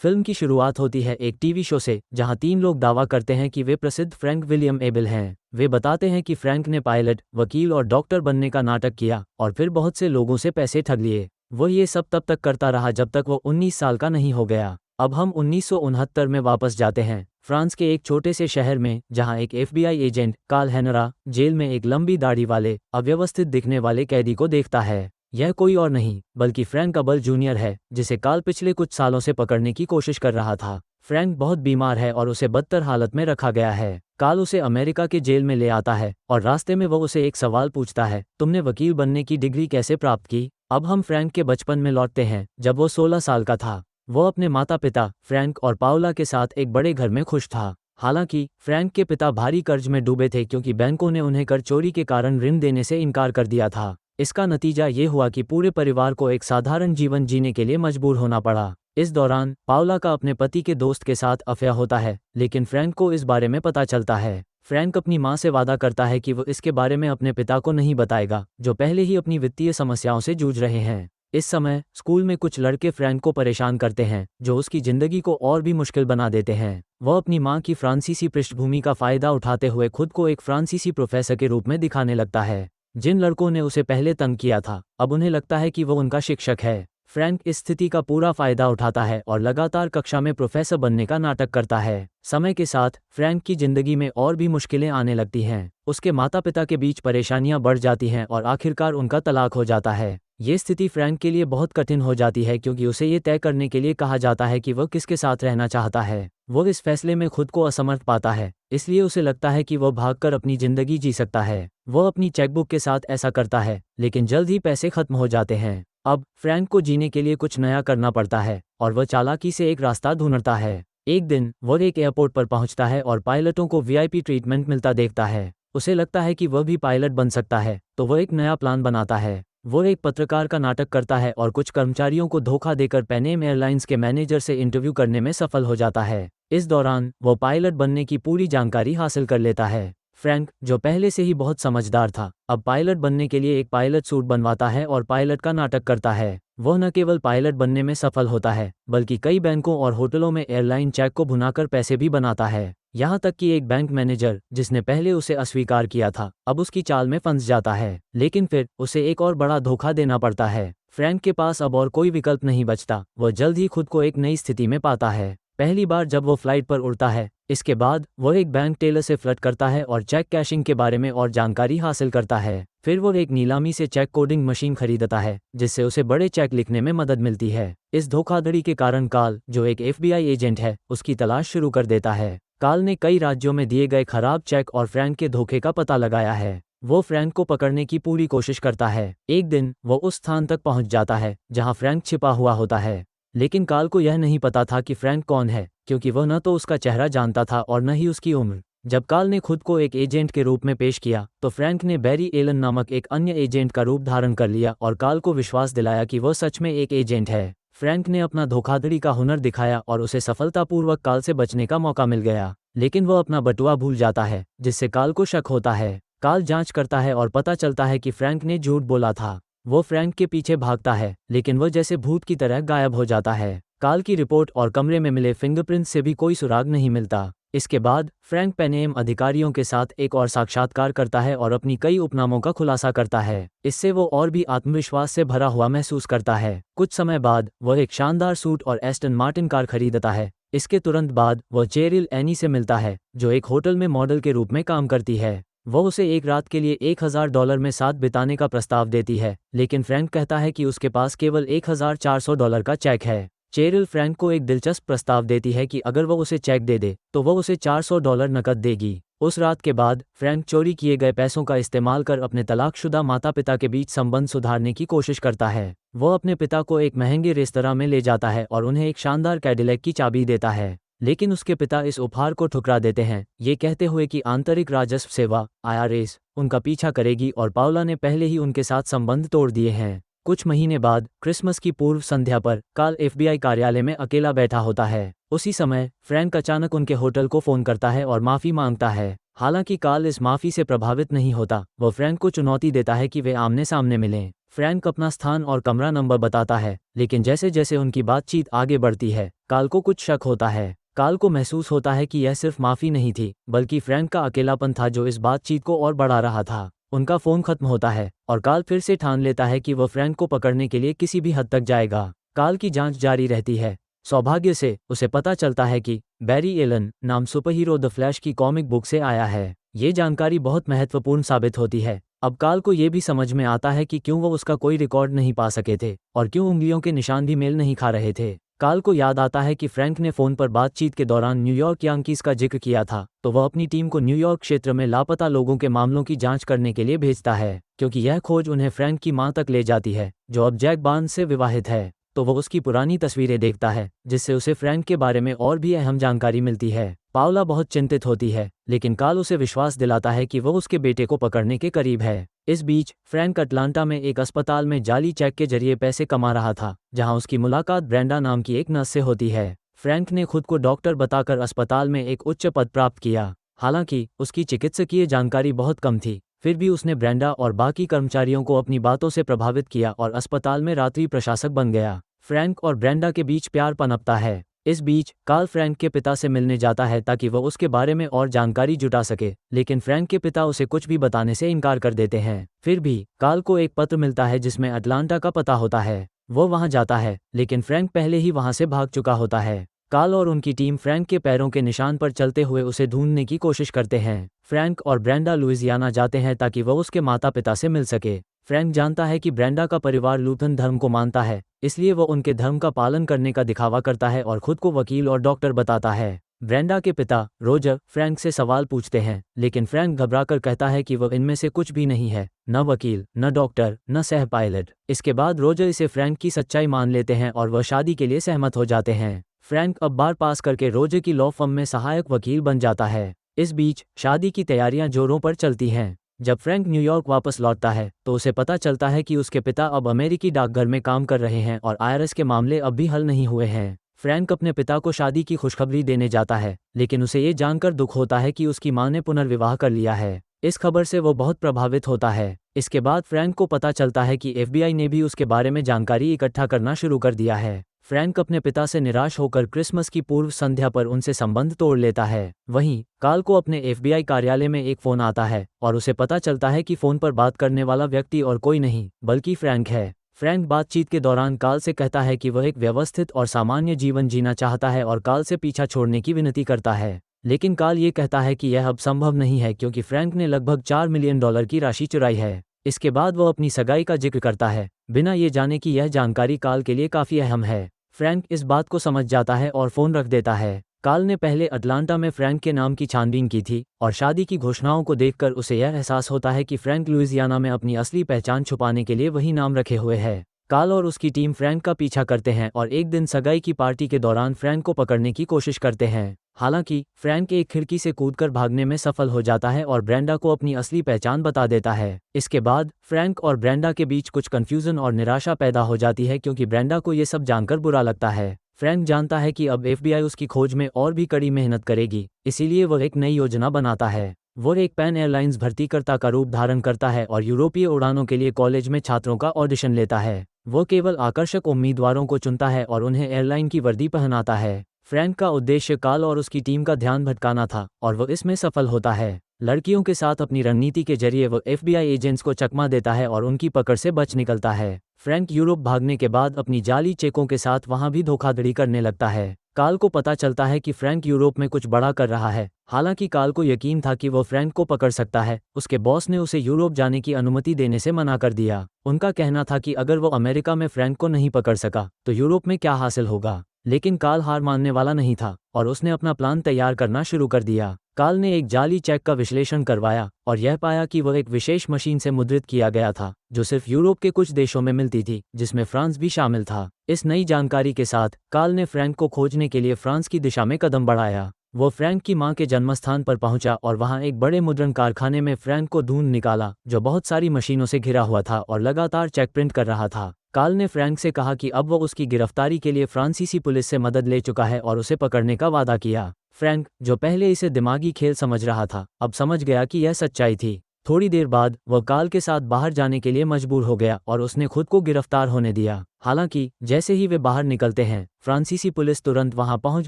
Film की शुरुआत होती है एक टीवी शो से, जहां 3 लोग दावा करते हैं कि वे प्रसिद्ध फ्रैंक विलियम एबल हैं। वे बताते हैं कि फ्रैंक ने पायलट, वकील और डॉक्टर बनने का नाटक किया और फिर बहुत से लोगों से पैसे ठग लिए। वो ये सब तब तक करता रहा जब तक वो 19 साल का नहीं हो गया। अब हम 1969 में वापस जाते हैं, फ्रांस के एक छोटे से शहर में, जहां एक FBI एजेंट कार्ल हेनरा जेल में एक लंबी दाढ़ी वाले, अव्यवस्थित दिखने वाले कैदी को देखता है। यह कोई और नहीं बल्कि फ्रैंक अबल जूनियर है, जिसे कार्ल पिछले कुछ सालों से पकड़ने की कोशिश कर रहा था। फ्रैंक बहुत बीमार है और उसे बदतर हालत में रखा गया है। कार्ल उसे अमेरिका के जेल में ले आता है और रास्ते में वो उसे एक सवाल पूछता है, तुमने वकील बनने की डिग्री कैसे प्राप्त की? अब हम फ्रैंक के बचपन में लौटते हैं, जब वो 16 साल का था। वो अपने माता पिता फ्रैंक और पाउला के साथ एक बड़े घर में खुश था। हालांकि फ्रैंक के पिता भारी कर्ज में डूबे थे क्योंकि बैंकों ने उन्हें कर चोरी के कारण ऋण देने से इनकार कर दिया था। इसका नतीजा ये हुआ कि पूरे परिवार को एक साधारण जीवन जीने के लिए मजबूर होना पड़ा। इस दौरान पाउला का अपने पति के दोस्त के साथ अफेयर होता है, लेकिन फ्रैंक को इस बारे में पता चलता है। फ्रैंक अपनी मां से वादा करता है कि वो इसके बारे में अपने पिता को नहीं बताएगा, जो पहले ही अपनी वित्तीय समस्याओं से जूझ रहे हैं। इस समय स्कूल में कुछ लड़के फ्रैंक को परेशान करते हैं, जो उसकी जिंदगी को और भी मुश्किल बना देते हैं। वह अपनी मां की फ्रांसीसी पृष्ठभूमि का फायदा उठाते हुए खुद को एक फ्रांसीसी प्रोफेसर के रूप में दिखाने लगता है। जिन लड़कों ने उसे पहले तंग किया था, अब उन्हें लगता है कि वो उनका शिक्षक है। फ्रैंक इस स्थिति का पूरा फायदा उठाता है और लगातार कक्षा में प्रोफेसर बनने का नाटक करता है। समय के साथ फ्रैंक की जिंदगी में और भी मुश्किलें आने लगती हैं। उसके माता पिता के बीच परेशानियां बढ़ जाती हैं और आखिरकार उनका तलाक हो जाता है। ये स्थिति फ्रैंक के लिए बहुत कठिन हो जाती है क्योंकि उसे ये तय करने के लिए कहा जाता है कि वह किसके साथ रहना चाहता है। वो इस फैसले में खुद को असमर्थ पाता है, इसलिए उसे लगता है कि वह भागकर अपनी जिंदगी जी सकता है। वो अपनी चेकबुक के साथ ऐसा करता है, लेकिन जल्द ही पैसे खत्म हो जाते हैं। अब फ्रैंक को जीने के लिए कुछ नया करना पड़ता है और वह चालाकी से एक रास्ता ढूंढता है। एक दिन वो एक एयरपोर्ट पर पहुंचता है और पायलटों को VIP ट्रीटमेंट मिलता देखता है। उसे लगता है कि वह भी पायलट बन सकता है, तो वह एक नया प्लान बनाता है। वो एक पत्रकार का नाटक करता है और कुछ कर्मचारियों को धोखा देकर पैनेम एयरलाइंस के मैनेजर से इंटरव्यू करने में सफल हो जाता है। इस दौरान वो पायलट बनने की पूरी जानकारी हासिल कर लेता है। फ्रैंक, जो पहले से ही बहुत समझदार था, अब पायलट बनने के लिए एक पायलट सूट बनवाता है और पायलट का नाटक करता है। वह न केवल पायलट बनने में सफल होता है, बल्कि कई बैंकों और होटलों में एयरलाइन चेक को भुनाकर पैसे भी बनाता है। यहाँ तक कि एक बैंक मैनेजर, जिसने पहले उसे अस्वीकार किया था, अब उसकी चाल में फंस जाता है। लेकिन फिर उसे एक और बड़ा धोखा देना पड़ता है। फ्रैंक के पास अब और कोई विकल्प नहीं बचता। वह जल्द ही खुद को एक नई स्थिति में पाता है। पहली बार जब वो फ्लाइट पर उड़ता है, इसके बाद वो एक बैंक टेलर से फ्लर्ट करता है और चेक कैशिंग के बारे में और जानकारी हासिल करता है। फिर वो एक नीलामी से चेक कोडिंग मशीन खरीदता है, जिससे उसे बड़े चेक लिखने में मदद मिलती है। इस धोखाधड़ी के कारण कार्ल, जो एक FBI एजेंट है, उसकी तलाश शुरू कर देता है। कार्ल ने कई राज्यों में दिए गए खराब चेक और फ्रैंक के धोखे का पता लगाया है। वो फ्रैंक को पकड़ने की पूरी कोशिश करता है। एक दिन वो उस स्थान तक पहुंच जाता है जहां फ्रैंक छिपा हुआ होता है, लेकिन कार्ल को यह नहीं पता था कि फ्रैंक कौन है, क्योंकि वह न तो उसका चेहरा जानता था और न ही उसकी उम्र। जब कार्ल ने खुद को एक एजेंट के रूप में पेश किया, तो फ्रैंक ने बैरी एलन नामक एक अन्य एजेंट का रूप धारण कर लिया और कार्ल को विश्वास दिलाया कि वह सच में एक एजेंट है। फ्रैंक ने अपना धोखाधड़ी का हुनर दिखाया और उसे सफलतापूर्वक कार्ल से बचने का मौका मिल गया। लेकिन वह अपना बटुआ भूल जाता है, जिससे कार्ल को शक होता है। कार्ल जांच करता है और पता चलता है कि फ्रैंक ने झूठ बोला था। वो फ्रैंक के पीछे भागता है, लेकिन वह जैसे भूत की तरह गायब हो जाता है। कार्ल की रिपोर्ट और कमरे में मिले फिंगरप्रिंट से भी कोई सुराग नहीं मिलता। इसके बाद फ्रैंक पैनेम अधिकारियों के साथ एक और साक्षात्कार करता है और अपनी कई उपनामों का खुलासा करता है। इससे वो और भी आत्मविश्वास से भरा हुआ महसूस करता है। कुछ समय बाद वह एक शानदार सूट और एस्टन मार्टिन कार खरीदता है। इसके तुरंत बाद वह चेरिल एनी से मिलता है, जो एक होटल में मॉडल के रूप में काम करती है। वह उसे एक रात के लिए $1000 में साथ बिताने का प्रस्ताव देती है, लेकिन फ्रैंक कहता है कि उसके पास केवल $1400 का चेक है। चेरिल फ्रैंक को एक दिलचस्प प्रस्ताव देती है कि अगर वह उसे चेक दे दे, तो वह उसे $400 नकद देगी। उस रात के बाद फ्रैंक चोरी किए गए पैसों का इस्तेमाल कर अपने तलाकशुदा माता पिता के बीच संबंध सुधारने की कोशिश करता है। वह अपने पिता को एक महंगे रेस्तरां में ले जाता है और उन्हें एक शानदार कैडिलैक की चाबी देता है, लेकिन उसके पिता इस उपहार को ठुकरा देते हैं, ये कहते हुए कि आंतरिक राजस्व सेवा IRS उनका पीछा करेगी और पाउला ने पहले ही उनके साथ संबंध तोड़ दिए हैं। कुछ महीने बाद क्रिसमस की पूर्व संध्या पर कार्ल FBI कार्यालय में अकेला बैठा होता है। उसी समय फ्रैंक अचानक उनके होटल को फोन करता है और माफी मांगता है। हालांकि कार्ल इस माफी से प्रभावित नहीं होता। वह फ्रैंक को चुनौती देता है कि वे आमने सामने मिलें। फ्रैंक अपना स्थान और कमरा नंबर बताता है, लेकिन जैसे जैसे उनकी बातचीत आगे बढ़ती है काल को कुछ शक होता है। काल को महसूस होता है कि यह सिर्फ माफ़ी नहीं थी बल्कि फ्रैंक का अकेलापन था जो इस बातचीत को और बढ़ा रहा था। उनका फ़ोन खत्म होता है और काल फिर से ठान लेता है कि वह फ्रैंक को पकड़ने के लिए किसी भी हद तक जाएगा। काल की जांच जारी रहती है। सौभाग्य से उसे पता चलता है कि बैरी एलन नाम सुपरहीरो द फ्लैश की कॉमिक बुक से आया है। ये जानकारी बहुत महत्वपूर्ण साबित होती है। अब काल को ये भी समझ में आता है कि क्यों वो उसका कोई रिकॉर्ड नहीं पा सके थे और क्यों उंगलियों के निशान भी मेल नहीं खा रहे थे। काल को याद आता है कि फ्रैंक ने फ़ोन पर बातचीत के दौरान न्यूयॉर्क यांकीज़ का जिक्र किया था, तो वह अपनी टीम को न्यूयॉर्क क्षेत्र में लापता लोगों के मामलों की जांच करने के लिए भेजता है, क्योंकि यह खोज उन्हें फ्रैंक की मां तक ले जाती है जो अब जैक बार्न्स से विवाहित है। तो वह उसकी पुरानी तस्वीरें देखता है जिससे उसे फ्रैंक के बारे में और भी अहम जानकारी मिलती है। पावला बहुत चिंतित होती है, लेकिन काल उसे विश्वास दिलाता है कि वह उसके बेटे को पकड़ने के करीब है। इस बीच फ्रैंक अटलांटा में एक अस्पताल में जाली चेक के जरिए पैसे कमा रहा था, जहां उसकी मुलाकात ब्रेंडा नाम की एक नर्स से होती है। फ्रैंक ने खुद को डॉक्टर बताकर अस्पताल में एक उच्च पद प्राप्त किया। हालांकि उसकी चिकित्सकीय जानकारी बहुत कम थी, फिर भी उसने ब्रेंडा और बाकी कर्मचारियों को अपनी बातों से प्रभावित किया और अस्पताल में रात्रि प्रशासक बन गया। फ्रैंक और ब्रेंडा के बीच प्यार पनपता है। इस बीच काल फ्रैंक के पिता से मिलने जाता है ताकि वह उसके बारे में और जानकारी जुटा सके, लेकिन फ्रैंक के पिता उसे कुछ भी बताने से इनकार कर देते हैं। फिर भी काल को एक पत्र मिलता है जिसमें अटलांटा का पता होता है। वो वहां जाता है, लेकिन फ्रैंक पहले ही वहां से भाग चुका होता है। काल और उनकी टीम फ्रैंक के पैरों के निशान पर चलते हुए उसे ढूंढने की कोशिश करते हैं। फ्रैंक और ब्रेंडा लुइसियाना जाते हैं ताकि वह उसके माता पिता से मिल सके। फ्रैंक जानता है कि ब्रेंडा का परिवार लूथरन धर्म को मानता है, इसलिए वह उनके धर्म का पालन करने का दिखावा करता है और खुद को वकील और डॉक्टर बताता है। ब्रेंडा के पिता रोजर फ्रैंक से सवाल पूछते हैं, लेकिन फ्रैंक घबराकर कहता है कि वह इनमें से कुछ भी नहीं है, न वकील, न डॉक्टर, न सह पायलट। इसके बाद रोजर इसे फ्रैंक की सच्चाई मान लेते हैं और वह शादी के लिए सहमत हो जाते हैं। फ्रैंक अब बार पास करके रोजर की लॉ फर्म में सहायक वकील बन जाता है। इस बीच शादी की तैयारियां जोरों पर चलती हैं। जब फ्रैंक न्यूयॉर्क वापस लौटता है तो उसे पता चलता है कि उसके पिता अब अमेरिकी डाकघर में काम कर रहे हैं और आईआरएस के मामले अब भी हल नहीं हुए हैं। फ्रैंक अपने पिता को शादी की खुशखबरी देने जाता है, लेकिन उसे ये जानकर दुख होता है कि उसकी मां ने पुनर्विवाह कर लिया है। इस खबर से वो बहुत प्रभावित होता है। इसके बाद फ्रैंक को पता चलता है कि एफबीआई ने भी उसके बारे में जानकारी इकट्ठा करना शुरू कर दिया है। फ्रैंक अपने पिता से निराश होकर क्रिसमस की पूर्व संध्या पर उनसे संबंध तोड़ लेता है। वहीं काल को अपने एफबीआई कार्यालय में एक फ़ोन आता है और उसे पता चलता है कि फ़ोन पर बात करने वाला व्यक्ति और कोई नहीं बल्कि फ्रैंक है। फ्रैंक बातचीत के दौरान काल से कहता है कि वह एक व्यवस्थित और सामान्य जीवन जीना चाहता है और काल से पीछा छोड़ने की विनती करता है, लेकिन काल ये कहता है कि यह अब संभव नहीं है क्योंकि फ्रैंक ने लगभग $4 मिलियन की राशि चुराई है। इसके बाद वह अपनी सगाई का जिक्र करता है, बिना ये जाने कि यह जानकारी काल के लिए काफ़ी अहम है। फ्रैंक इस बात को समझ जाता है और फ़ोन रख देता है। काल ने पहले अटलांटा में फ्रैंक के नाम की छानबीन की थी और शादी की घोषणाओं को देखकर उसे यह एहसास होता है कि फ्रैंक लुइसियाना में अपनी असली पहचान छुपाने के लिए वही नाम रखे हुए है। काल और उसकी टीम फ्रैंक का पीछा करते हैं और एक दिन सगाई की पार्टी के दौरान फ्रैंक को पकड़ने की कोशिश करते हैं। हालांकि फ्रैंक एक खिड़की से कूदकर भागने में सफल हो जाता है और ब्रेंडा को अपनी असली पहचान बता देता है। इसके बाद फ्रैंक और ब्रेंडा के बीच कुछ कंफ्यूजन और निराशा पैदा हो जाती है क्योंकि ब्रेंडा को ये सब जानकर बुरा लगता है। फ्रैंक जानता है कि अब एफबीआई उसकी खोज में और भी कड़ी मेहनत करेगी, इसीलिए वह एक नई योजना बनाता है। वो एक पैन एयरलाइंस भर्तीकर्ता का रूप धारण करता है और यूरोपीय उड़ानों के लिए कॉलेज में छात्रों का ऑडिशन लेता है। वो केवल आकर्षक उम्मीदवारों को चुनता है और उन्हें एयरलाइन की वर्दी पहनाता है। फ्रैंक का उद्देश्य काल और उसकी टीम का ध्यान भटकाना था और वो इसमें सफल होता है। लड़कियों के साथ अपनी रणनीति के जरिए वो एफबीआई एजेंट्स को चकमा देता है और उनकी पकड़ से बच निकलता है। फ्रैंक यूरोप भागने के बाद अपनी जाली चेकों के साथ वहां भी धोखाधड़ी करने लगता है। काल को पता चलता है कि फ्रैंक यूरोप में कुछ बड़ा कर रहा है। हालांकि काल को यकीन था कि वो फ्रैंक को पकड़ सकता है, उसके बॉस ने उसे यूरोप जाने की अनुमति देने से मना कर दिया। उनका कहना था कि अगर वो अमेरिका में फ्रैंक को नहीं पकड़ सका तो यूरोप में क्या हासिल होगा। लेकिन काल हार मानने वाला नहीं था और उसने अपना प्लान तैयार करना शुरू कर दिया। काल ने एक जाली चेक का विश्लेषण करवाया और यह पाया कि वह एक विशेष मशीन से मुद्रित किया गया था जो सिर्फ यूरोप के कुछ देशों में मिलती थी, जिसमें फ्रांस भी शामिल था। इस नई जानकारी के साथ काल ने फ्रैंक को खोजने के लिए फ्रांस की दिशा में कदम बढ़ाया। वो फ्रैंक की मां के जन्मस्थान पर पहुंचा और वहां एक बड़े मुद्रण कारखाने में फ्रैंक को ढूंढ निकाला जो बहुत सारी मशीनों से घिरा हुआ था और लगातार चेक प्रिंट कर रहा था। काल ने फ्रैंक से कहा कि अब वो उसकी गिरफ्तारी के लिए फ्रांसीसी पुलिस से मदद ले चुका है और उसे पकड़ने का वादा किया। फ्रैंक, जो पहले इसे दिमागी खेल समझ रहा था, अब समझ गया कि यह सच्चाई थी। थोड़ी देर बाद वह कार्ल के साथ बाहर जाने के लिए मजबूर हो गया और उसने खुद को गिरफ्तार होने दिया। हालांकि जैसे ही वे बाहर निकलते हैं, फ्रांसीसी पुलिस तुरंत वहां पहुंच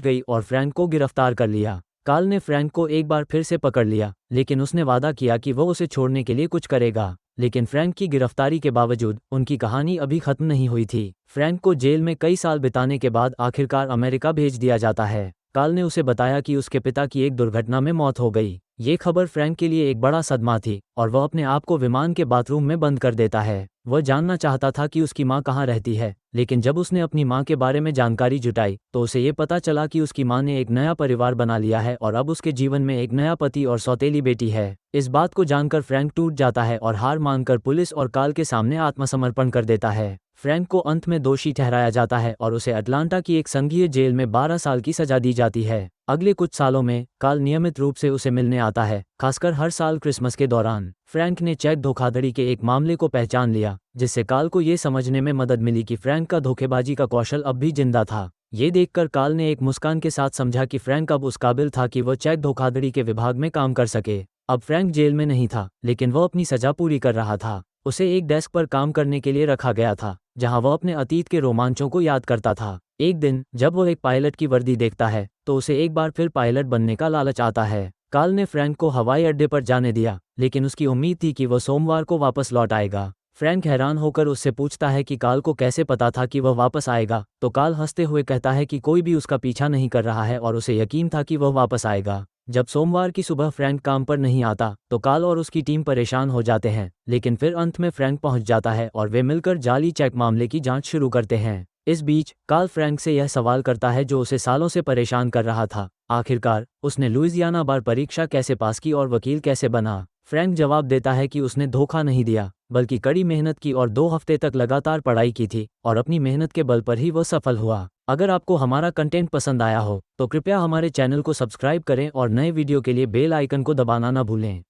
गई और फ्रैंक को गिरफ्तार कर लिया। कार्ल ने फ्रैंक को एक बार फिर से पकड़ लिया, लेकिन उसने वादा किया कि वह उसे छोड़ने के लिए कुछ करेगा। लेकिन फ्रैंक की गिरफ्तारी के बावजूद उनकी कहानी अभी खत्म नहीं हुई थी। फ्रैंक को जेल में कई साल बिताने के बाद आखिरकार अमेरिका भेज दिया जाता है। कार्ल ने उसे बताया कि उसके पिता की एक दुर्घटना में मौत हो गई। ये खबर फ्रैंक के लिए एक बड़ा सदमा थी और वह अपने आप को विमान के बाथरूम में बंद कर देता है। वह जानना चाहता था कि उसकी माँ कहाँ रहती है, लेकिन जब उसने अपनी माँ के बारे में जानकारी जुटाई तो उसे ये पता चला कि उसकी माँ ने एक नया परिवार बना लिया है और अब उसके जीवन में एक नया पति और सौतेली बेटी है। इस बात को जानकर फ्रैंक टूट जाता है और हार मानकर पुलिस और कार्ल के सामने आत्मसमर्पण कर देता है। फ्रैंक को अंत में दोषी ठहराया जाता है और उसे अटलांटा की एक संघीय जेल में 12 साल की सजा दी जाती है। अगले कुछ सालों में कार्ल नियमित रूप से उसे मिलने आता है, खासकर हर साल क्रिसमस के दौरान। फ्रैंक ने चेक धोखाधड़ी के एक मामले को पहचान लिया, जिससे कार्ल को ये समझने में मदद मिली कि फ्रैंक का धोखेबाजी का कौशल अब भी जिंदा था। ये देखकर कार्ल ने एक मुस्कान के साथ समझा कि फ्रैंक अब उस काबिल था कि वह चेक धोखाधड़ी के विभाग में काम कर सके। अब फ्रैंक जेल में नहीं था, लेकिन वह अपनी सजा पूरी कर रहा था। उसे एक डेस्क पर काम करने के लिए रखा गया था, जहां वह अपने अतीत के रोमांचों को याद करता था। एक दिन जब वह एक पायलट की वर्दी देखता है तो उसे एक बार फिर पायलट बनने का लालच आता है। कार्ल ने फ्रैंक को हवाई अड्डे पर जाने दिया, लेकिन उसकी उम्मीद थी कि वह सोमवार को वापस लौट आएगा। फ्रैंक हैरान होकर उससे पूछता है कि कार्ल को कैसे पता था कि वह वापस आएगा, तो कार्ल हंसते हुए कहता है कि कोई भी उसका पीछा नहीं कर रहा है और उसे यकीन था कि वह वापस आएगा। जब सोमवार की सुबह फ्रैंक काम पर नहीं आता तो कार्ल और उसकी टीम परेशान हो जाते हैं, लेकिन फिर अंत में फ्रैंक पहुंच जाता है और वे मिलकर जाली चेक मामले की जांच शुरू करते हैं। इस बीच कार्ल फ्रैंक से यह सवाल करता है जो उसे सालों से परेशान कर रहा था, आखिरकार उसने लुइसियाना बार परीक्षा कैसे पास की और वकील कैसे बना। फ्रैंक जवाब देता है कि उसने धोखा नहीं दिया, बल्कि कड़ी मेहनत की और 2 हफ्ते तक लगातार पढ़ाई की थी और अपनी मेहनत के बल पर ही वह सफल हुआ। अगर आपको हमारा कंटेंट पसंद आया हो तो कृपया हमारे चैनल को सब्सक्राइब करें और नए वीडियो के लिए बेल आइकन को दबाना न भूलें।